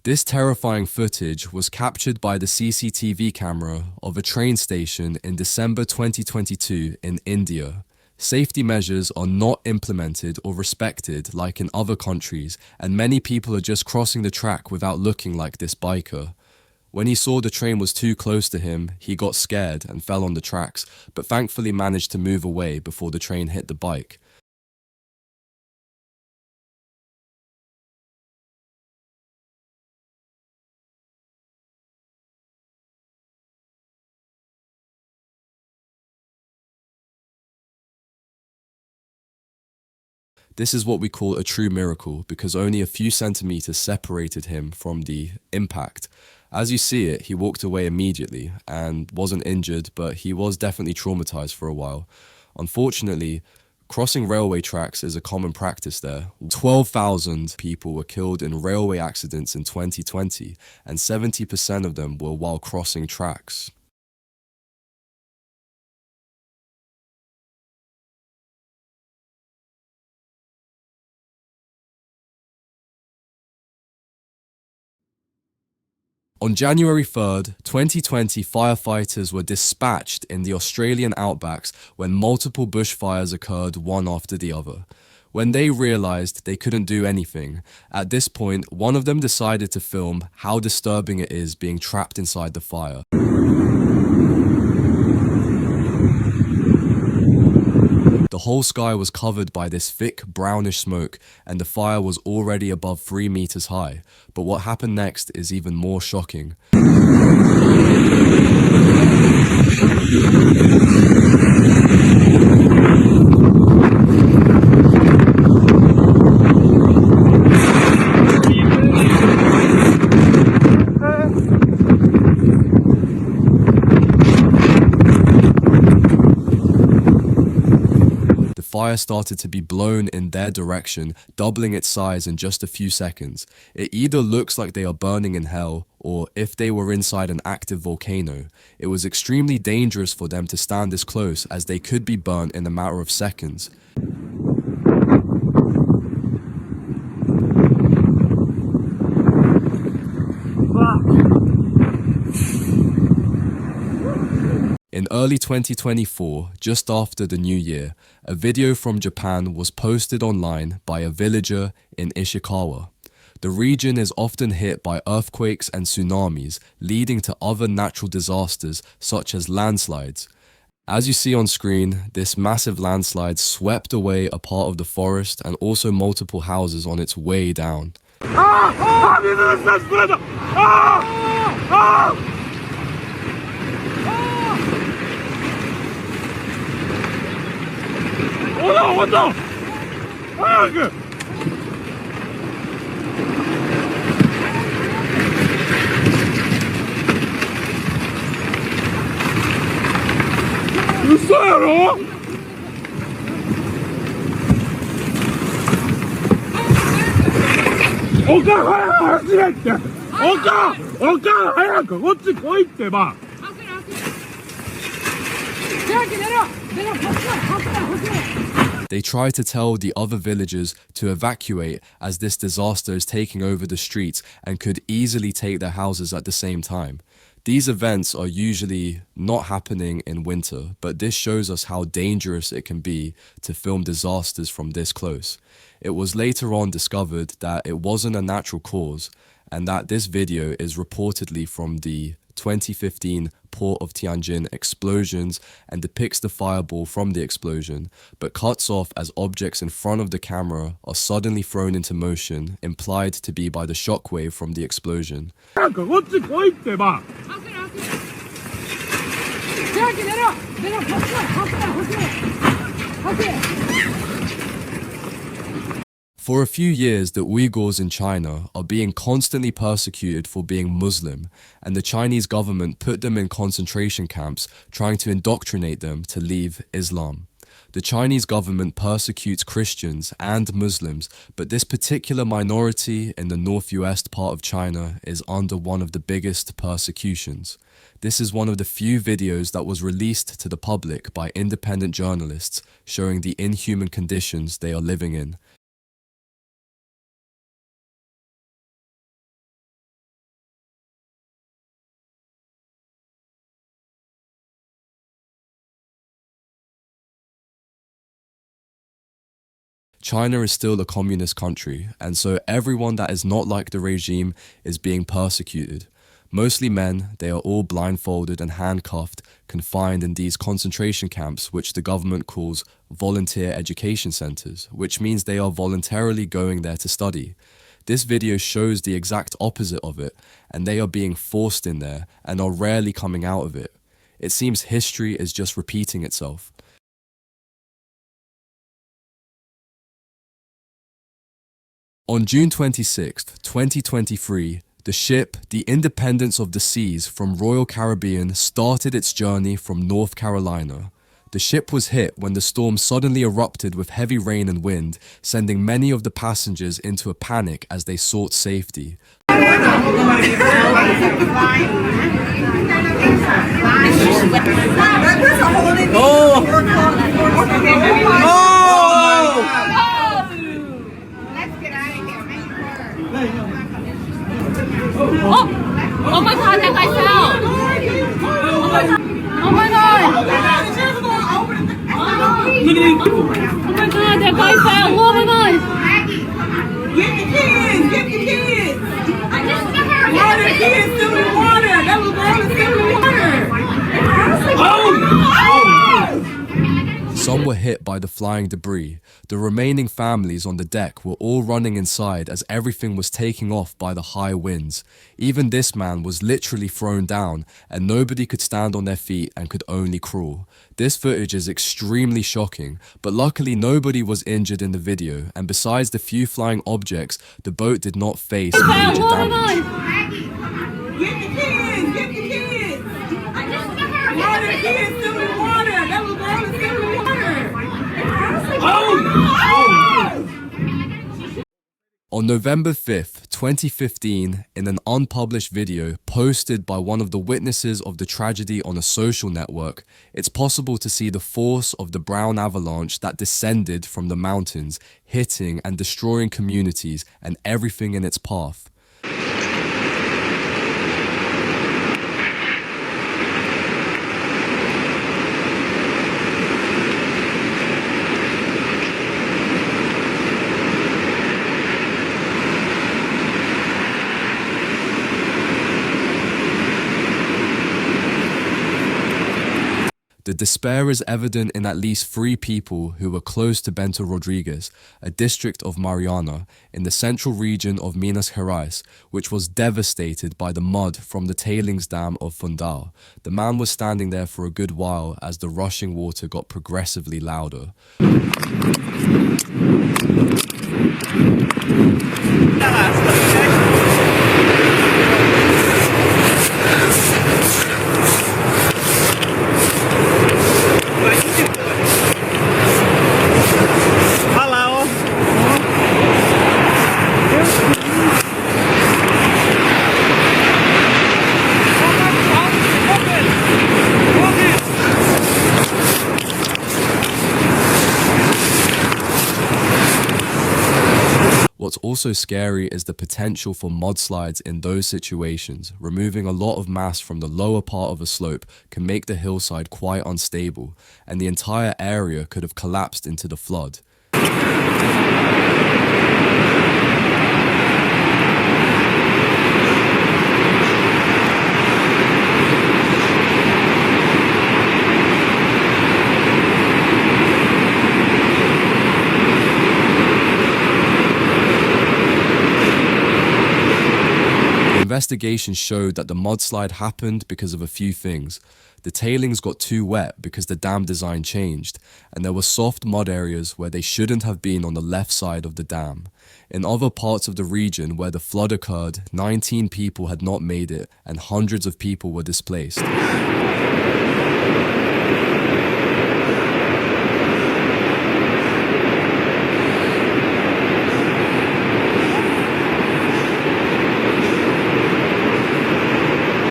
This terrifying footage was captured by the CCTV camera of a train station in December 2022 in India. Safety measures are not implemented or respected like in other countries, and many people are just crossing the track without looking like this biker. When he saw the train was too close to him, he got scared and fell on the tracks, but thankfully managed to move away before the train hit the bike. This is what we call a true miracle because only a few centimeters separated him from the impact. As you see it, he walked away immediately and wasn't injured, but he was definitely traumatized for a while. Unfortunately, crossing railway tracks is a common practice there. 12,000 people were killed in railway accidents in 2020, and 70% of them were while crossing tracks. On January 3rd, 2020, firefighters were dispatched in the Australian outbacks when multiple bushfires occurred one after the other. When they realized they couldn't do anything, at this point, one of them decided to film how disturbing it is being trapped inside the fire. The whole sky was covered by this thick brownish smoke, and the fire was already above 3 meters high. But what happened next is even more shocking. The fire started to be blown in their direction, doubling its size in just a few seconds. It either looks like they are burning in hell, or if they were inside an active volcano. It was extremely dangerous for them to stand this close, as they could be burnt in a matter of seconds. In early 2024, just after the new year, a video from Japan was posted online by a villager in Ishikawa. The region is often hit by earthquakes and tsunamis, leading to other natural disasters such as landslides. As you see on screen, this massive landslide swept away a part of the forest and also multiple houses on its way down. They try to tell the other villagers to evacuate as this disaster is taking over the streets and could easily take their houses at the same time. These events are usually not happening in winter, but this shows us how dangerous it can be to film disasters from this close. It was later on discovered that it wasn't a natural cause, and that this video is reportedly from the 2015 Port of Tianjin explosions and depicts the fireball from the explosion, but cuts off as objects in front of the camera are suddenly thrown into motion, implied to be by the shockwave from the explosion. For a few years, the Uyghurs in China are being constantly persecuted for being Muslim, and the Chinese government put them in concentration camps, trying to indoctrinate them to leave Islam. The Chinese government persecutes Christians and Muslims, but this particular minority in the northwest part of China is under one of the biggest persecutions. This is one of the few videos that was released to the public by independent journalists showing the inhuman conditions they are living in. China is still a communist country, and so everyone that is not like the regime is being persecuted. Mostly men, they are all blindfolded and handcuffed, confined in these concentration camps, which the government calls volunteer education centers, which means they are voluntarily going there to study. This video shows the exact opposite of it, and they are being forced in there and are rarely coming out of it. It seems history is just repeating itself. On June 26, 2023, the ship, the Independence of the Seas from Royal Caribbean, started its journey from North Carolina. The ship was hit when the storm suddenly erupted with heavy rain and wind, sending many of the passengers into a panic as they sought safety. Oh my god, that guy fell! Oh my god! Oh my god, that guy fell! Oh my god! Get the kids! Get the kids! Water, kids, still in water! That little girl is still in water! Some were hit by the flying debris. The remaining families on the deck were all running inside as everything was taking off by the high winds. Even this man was literally thrown down, and nobody could stand on their feet and could only crawl. This footage is extremely shocking, but luckily nobody was injured in the video, and besides the few flying objects, the boat did not face major damage. Get the kids! Get the kids! Water, kids, still in water! That little girl is still in water! On November 5th, 2015, in an unpublished video posted by one of the witnesses of the tragedy on a social network, it's possible to see the force of the brown avalanche that descended from the mountains, hitting and destroying communities and everything in its path. The despair is evident in at least 3 people who were close to Bento Rodriguez, a district of Mariana, in the central region of Minas Gerais, which was devastated by the mud from the tailings dam of Fundão. The man was standing there for a good while as the rushing water got progressively louder. What's also scary is the potential for mudslides in those situations. Removing a lot of mass from the lower part of a slope can make the hillside quite unstable, and the entire area could have collapsed into the flood. Investigation showed that the mudslide happened because of a few things. The tailings got too wet because the dam design changed, and there were soft mud areas where they shouldn't have been on the left side of the dam. In other parts of the region where the flood occurred, 19 people had not made it and hundreds of people were displaced.